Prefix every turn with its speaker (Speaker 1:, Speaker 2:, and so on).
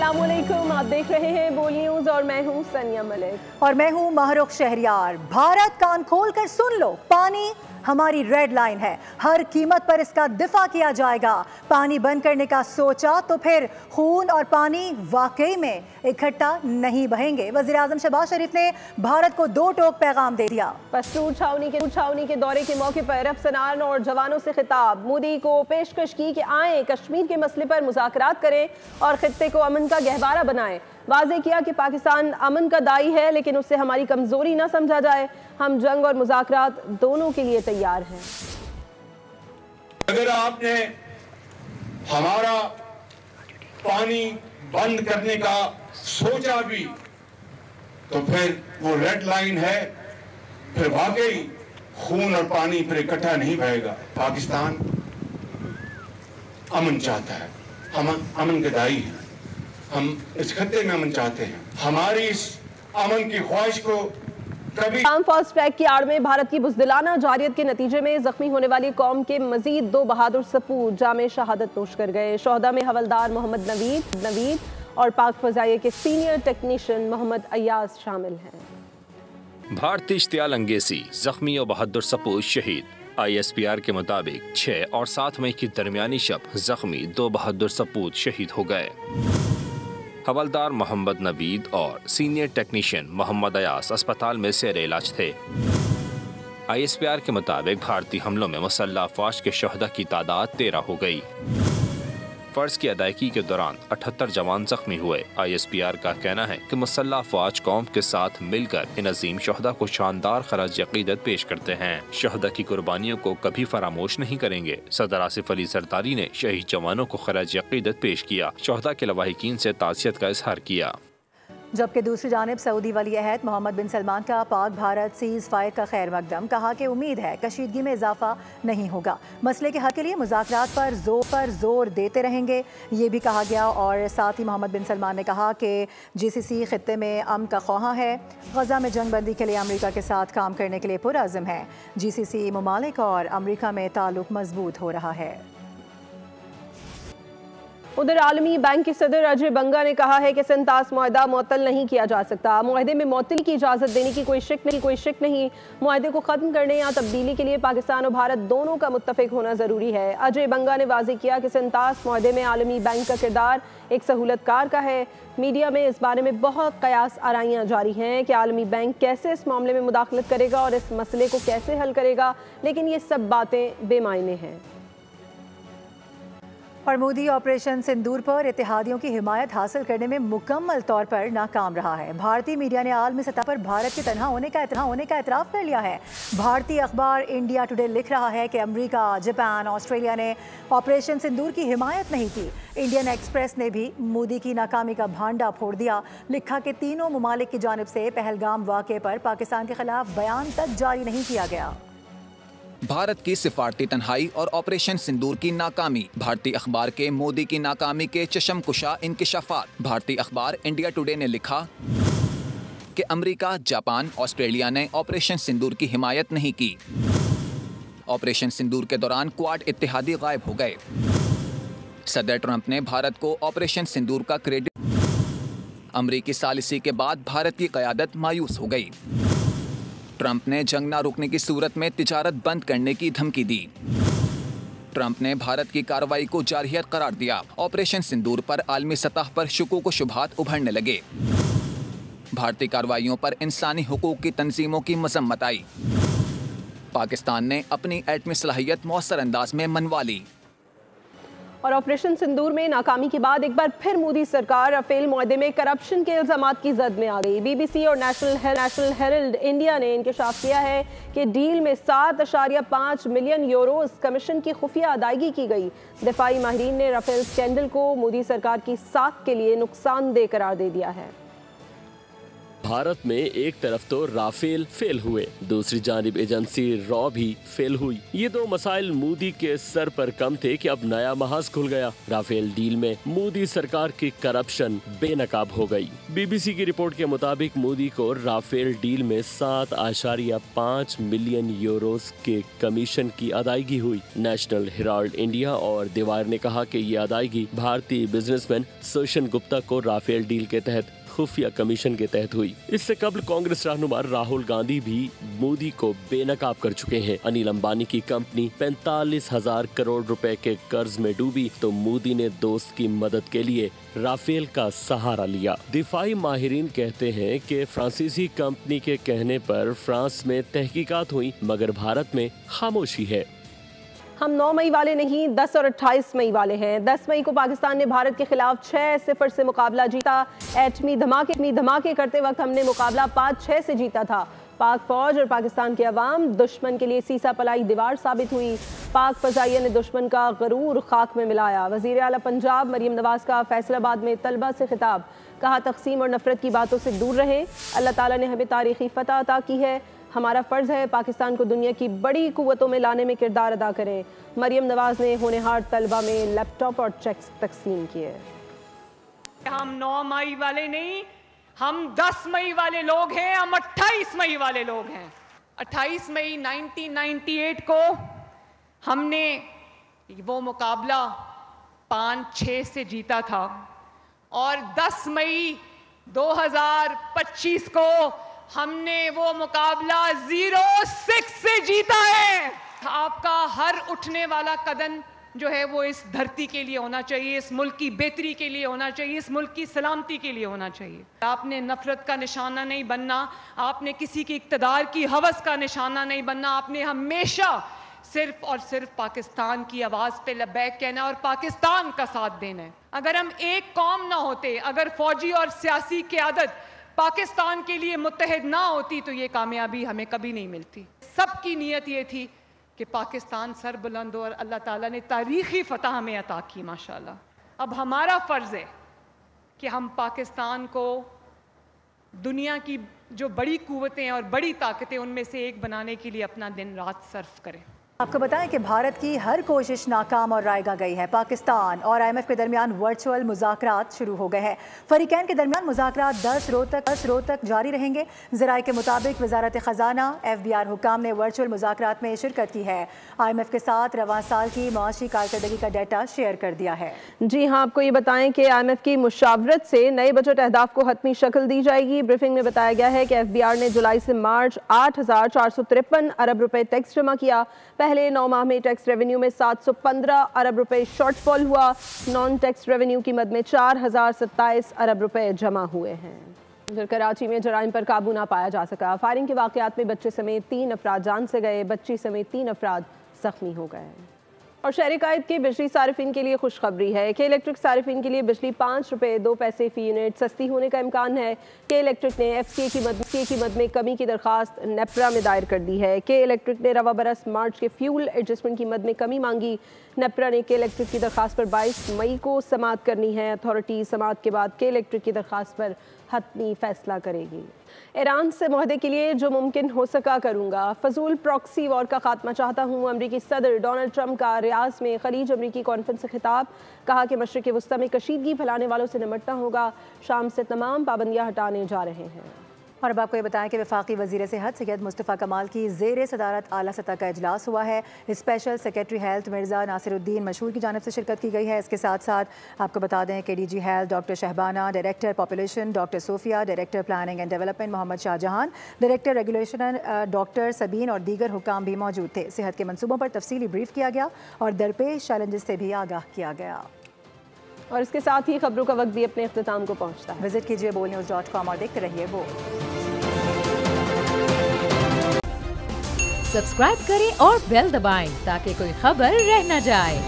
Speaker 1: अस्सलामुअलैकुम, आप देख रहे हैं बोल न्यूज और मैं हूं सनिया मलिक
Speaker 2: और मैं हूं महरुख शहरियार। भारत कान खोल कर सुन लो, पानी हमारी रेड लाइन है, हर कीमत पर इसका दिफा किया जाएगा। पानी बंद करने का सोचा तो फिर खून और पानी वाकई में इकट्ठा नहीं बहेंगे। वज़ीर आज़म शहबाज शरीफ ने भारत को दो टोक पैगाम दे दिया।
Speaker 1: पस्तून छावनी के दौरे के मौके पर अफसरान और जवानों से खिताब। मोदी को पेशकश की कि आए कश्मीर के मसले पर मुज़ाकरात करें और खित्ते को अमन का गहवारा बनाएं। वाज़े किया कि पाकिस्तान अमन का दाई है, लेकिन उससे हमारी कमजोरी न समझा जाए। हम जंग और मुज़ाकरात दोनों के लिए तैयार हैं।
Speaker 3: अगर आपने हमारा पानी बंद करने का सोचा भी तो फिर वो रेड लाइन है, फिर वाकई खून और पानी फिर इकट्ठा नहीं बहेगा। पाकिस्तान अमन चाहता है, हम अमन के दाई हैं, हम इस खत्ते में अमन चाहते हैं। हमारी इस अमन की ख्वाहिश को कभी
Speaker 1: फास्ट ट्रैक की आड़ में भारत की बुज़दिलाना जारियत के नतीजे में जख्मी होने वाली कौम के मजीद 2 बहादुर सपूत जामे शहादत नोश कर गए। शोहदा में हवलदार मोहम्मद नवीद और पाक फजाइया के सीनियर टेक्नीशियन मोहम्मद अयाज शामिल हैं।
Speaker 4: भारतीय इश्तियाल अंगेज़ी जख्मी और बहादुर सपूत शहीद। ISPR के मुताबिक 6 और 7 मई की दरमियानी शब जख्मी 2 बहादुर सपूत शहीद हो गए। हवलदार मोहम्मद नवीद और सीनियर टेक्नीशियन मोहम्मद अयास अस्पताल में ज़ेर इलाज थे। ISPR के मुताबिक भारतीय हमलों में मुसल्लह अफवाज के शहदा की तादाद 13 हो गई। फ़र्ज की अदायगी के दौरान 78 जवान जख्मी हुए। ISPR का कहना है कि मुसल्लह अफवाज कौम के साथ मिलकर इन अजीम शहदा को शानदार खराज अकीदत पेश करते हैं। शहदा की कुर्बानियों को कभी फरामोश नहीं करेंगे। सदर आसिफ अली जरदारी ने शहीद जवानों को खराज अकीदत पेश किया, शहदा के लवाहिकीन से ताज़ियत का इजहार किया।
Speaker 2: जबकि दूसरी जानिब सऊदी वली अहद मोहम्मद बिन सलमान का पाक भारत सीज़ फायर का खैर मकदम। कहा कि उम्मीद है कशीदगी में इजाफा नहीं होगा, मसले के हल के लिए मुज़ाकरात पर जोर देते रहेंगे, ये भी कहा गया। और साथ ही मोहम्मद बिन सलमान ने कहा कि GCC खित्ते में अमन का ख्वाहा है, गजा में जंग बंदी के लिए अमरीका के साथ काम करने के लिए पुरअज़्म है। GCC ममालिक और अमरीका में ताल्लुक मजबूत हो रहा है।
Speaker 1: उधर आलमी बैंक के सदर अजय बंगा ने कहा है कि सिंतास मुआहदा मुअत्तल नहीं किया जा सकता। मुआहदे में मुअत्तली की इजाज़त देने की कोई शक नहीं। मुआहदे को ख़त्म करने या तब्दीली के लिए पाकिस्तान और भारत दोनों का मुत्तफ़िक होना ज़रूरी है। अजय बंगा ने वाज़ेह किया कि सिंतास मुआहदे में आलमी बैंक का किरदार एक सहूलतकार का है। मीडिया में इस बारे में बहुत कयास आराइयाँ जारी हैं कि आलमी बैंक कैसे इस मामले में मुदाखलत करेगा और इस मसले को कैसे हल करेगा, लेकिन ये सब बातें बेमायने हैं।
Speaker 2: और मोदी ऑपरेशन सिंदूर पर इत्तेहादियों की हिमायत हासिल करने में मुकम्मल तौर पर नाकाम रहा है। भारतीय मीडिया ने आलमी सतह पर भारत के तनहा होने का एतराफ़ कर लिया है। भारतीय अखबार इंडिया टुडे लिख रहा है कि अमेरिका, जापान, ऑस्ट्रेलिया ने ऑपरेशन सिंदूर की हिमायत नहीं की। इंडियन एक्सप्रेस ने भी मोदी की नाकामी का भांडा फोड़ दिया। लिखा कि तीनों ममालिक की जानिब से पहलगाम वाक़े पर पाकिस्तान के खिलाफ बयान तक जारी नहीं किया गया।
Speaker 5: भारत की सिफारती तन्हाई और ऑपरेशन सिंदूर की नाकामी। भारतीय अखबार के मोदी की नाकामी के चशमकुशा इंकिशाफात। भारतीय अखबार इंडिया टुडे ने लिखा कि अमेरिका, जापान, ऑस्ट्रेलिया ने ऑपरेशन सिंदूर की हिमायत नहीं की। ऑपरेशन सिंदूर के दौरान क्वाड इत्तेहादी गायब हो गए। सदर ट्रंप ने भारत को ऑपरेशन सिंदूर का क्रेडिट। अमरीकी सालिसी के बाद भारत की क़यादत मायूस हो गई। ट्रंप ने जंग न रुकने की सूरत में तिजारत बंद करने की धमकी दी। ट्रंप ने भारत की कार्रवाई को जारहियत करार दिया। ऑपरेशन सिंदूर पर आलमी सतह पर शुकूक व शुबहात उभरने लगे। भारतीय कार्रवाइयों पर इंसानी हुकूक की तंजीमों की मजम्मत आई। पाकिस्तान ने अपनी एटमी सलाहियत मौसर अंदाज में मनवा ली।
Speaker 1: और ऑपरेशन सिंदूर में नाकामी के बाद एक बार फिर मोदी सरकार राफेल मुआहदे में करप्शन के इल्जामात की जद में आ गई। BBC और नेशनल हेरल्ड इंडिया ने इंकशाफ किया है कि डील में 7.5 मिलियन यूरोज कमीशन की खुफिया अदायगी की गई। दिफाई माहिरीन ने राफेल स्कैंडल को मोदी सरकार की साख के लिए नुकसानदेह करार दे दिया है।
Speaker 6: भारत में एक तरफ तो राफेल फेल हुए, दूसरी जानिब एजेंसी रॉ भी फेल हुई। ये दो मसाइल मोदी के सर पर कम थे कि अब नया महाज खुल गया। राफेल डील में मोदी सरकार की करप्शन बेनकाब हो गई। BBC की रिपोर्ट के मुताबिक मोदी को राफेल डील में 7.5 मिलियन यूरोस के कमीशन की अदायगी हुई। नेशनल हेराल्ड इंडिया और दीवार ने कहा कि ये अदायगी भारतीय बिजनेसमैन सोशन गुप्ता को राफेल डील के तहत खुफिया कमीशन के तहत हुई। इससे कबल कांग्रेस रहनुमा राहुल गांधी भी मोदी को बेनकाब कर चुके हैं। अनिल अंबानी की कंपनी 45,000 करोड़ रुपए के कर्ज में डूबी तो मोदी ने दोस्त की मदद के लिए राफेल का सहारा लिया। दिफाई माहिरीन कहते हैं कि फ्रांसीसी कंपनी के कहने पर फ्रांस में तहकीकात हुई, मगर भारत में खामोशी है।
Speaker 1: हम 9 मई वाले नहीं, 10 और 28 मई वाले हैं। 10 मई को पाकिस्तान ने भारत के खिलाफ 6-0 से मुकाबला जीता। एटमी धमाके करते वक्त हमने मुकाबला 5-6 से जीता था। पाक फौज और पाकिस्तान के अवाम दुश्मन के लिए सीसा पलाई दीवार साबित हुई। पाक फजाइया ने दुश्मन का गरूर खाक में मिलाया। वज़ीर आला पंजाब मरियम नवाज का फैसलाबाद में तलबा से खिताब, कहा तकसीम और नफरत की बातों से दूर रहें। अल्लाह ताला ने हमें तारीखी फतह अता की है, हमारा फ़र्ज़ है पाकिस्तान को दुनिया की बड़ी कुव्वतों में लाने में किरदार अदा करें। मरियम नवाज ने होनहार तलबा में लैपटॉप और चेक्स तकसीम किए।
Speaker 7: हम 9 मई वाले नहीं, हम 10 मई वाले लोग हैं, हम 28 मई वाले लोग हैं। 28 मई 1998 को हमने वो मुकाबला 5-6 से जीता था और 10 मई 2025 को हमने वो मुकाबला 0-6 से जीता है। आपका हर उठने वाला कदम जो है वो इस धरती के लिए होना चाहिए, इस मुल्क की बेहतरी के लिए होना चाहिए, इस मुल्क की सलामती के लिए होना चाहिए। आपने नफरत का निशाना नहीं बनना, आपने किसी की इक़्तिदार की हवस का निशाना नहीं बनना। आपने हमेशा सिर्फ और सिर्फ पाकिस्तान की आवाज़ पे लब्बैक कहना और पाकिस्तान का साथ देना है। अगर हम एक कौम ना होते, अगर फौजी और सियासी क़यादत पाकिस्तान के लिए मुत्तहिद ना होती तो ये कामयाबी हमें कभी नहीं मिलती। सबकी नीयत ये थी कि पाकिस्तान सर बुलंद हो और अल्लाह ताला ने तारीख़ी फ़तह हमें अता की माशाल्लाह। अब हमारा फ़र्ज़ है कि हम पाकिस्तान को दुनिया की जो बड़ी कुव्वतें और बड़ी ताकतें उनमें से एक बनाने के लिए अपना दिन रात सर्फ करें।
Speaker 2: आपको बताएं कि भारत की हर कोशिश नाकाम और रायगा गई है। पाकिस्तान और IMF के दरमियान वर्चुअल मुज़ाकरात शुरू हो गए हैं। फरीकैन के दरमियान मुज़ाकरात 10 रोज़ तक जारी रहेंगे। ज़राए के मुताबिक वज़ारत ख़जाना FBR हुकाम ने वर्चुअल मुज़ाकरात में शिरकत की है। IMF के साथ रवां साल की माशी कारकर्दगी का डाटा शेयर कर दिया है।
Speaker 1: जी हाँ, आपको ये बताएं कि IMF की मुशावरत से नए बजट अहदाफ को हतमी शक्ल दी जाएगी। ब्रीफिंग में बताया गया है कि FBR ने जुलाई से मार्च 8,453 अरब रुपए टैक्स जमा किया। पहले 9 माह में टैक्स रेवेन्यू में 715 अरब रुपए शॉर्टफॉल हुआ। नॉन टैक्स रेवेन्यू की मद में 4,027 अरब रुपए जमा हुए हैं। उधर कराची में जराइम पर काबू ना पाया जा सका। फायरिंग के वाक़यात में बच्चे समेत 3 अफराद जान से गए, बच्ची समेत 3 अफराद जख्मी हो गए। और शहरी कायद के बिजली सारिफिन के लिए खुशखबरी है कि इलेक्ट्रिक सारिफिन के लिए बिजली 5 रुपये 2 पैसे फ़ी यूनिट सस्ती होने का इम्कान है। के इलेक्ट्रिक ने FCA की मद में कमी की दरख्वास्त नेपरा में दायर कर दी है। के इलेक्ट्रिक ने रवा बरस मार्च के फ्यूल एडजस्टमेंट की मद में कमी मांगी। नेपरा ने के इलेक्ट्रिक की दरख्वास्त पर 22 मई को समाअत करनी है। अथॉरिटी समाअत के बाद के इलेक्ट्रिक की दरख्वास्त पर हतमी फैसला करेगी। ईरान से मुआहदे के लिए जो मुमकिन हो सका करूँगा। फजूल प्रॉक्सी वॉर का खात्मा चाहता हूँ। अमरीकी सदर डोनाल्ड ट्रंप का रियाज में खलीज अमरीकी कॉन्फ्रेंस से खिताब, कहा कि मशरिक़ वस्ता में कशीदगी फैलाने वालों से निपटना होगा। शाम से तमाम पाबंदियाँ हटाने जा रहे हैं।
Speaker 2: और अब आपको ये बताएं कि वफाकी वज़ीर सेहत सैयद मुस्तफ़ा कमाल की ज़ेर सदारत आला सतह का इजलास हुआ है। Special secretary health Mirza Nasiruddin मशहूर की जानिब से शिरकत की गई है। इसके साथ साथ आपको बता दें कि DG health doctor Shahbana, director population doctor Sofia, director planning and development Mohammad Shahjahan, director regulation doctor Sabeen और दीगर हुकाम भी मौजूद थे। सेहत के मनसूबों पर तफसीली ब्रीफ किया गया और दरपेश चैलेंजेस से भी आगाह किया गया।
Speaker 1: और इसके साथ ही खबरों का वक्त भी अपने इख्तिताम को पहुँचता है।
Speaker 2: विजिट कीजिए boldnews.com और देखते रहिए बोल्ड।
Speaker 8: सब्सक्राइब करें और बेल दबाएं ताकि कोई खबर रह न जाए।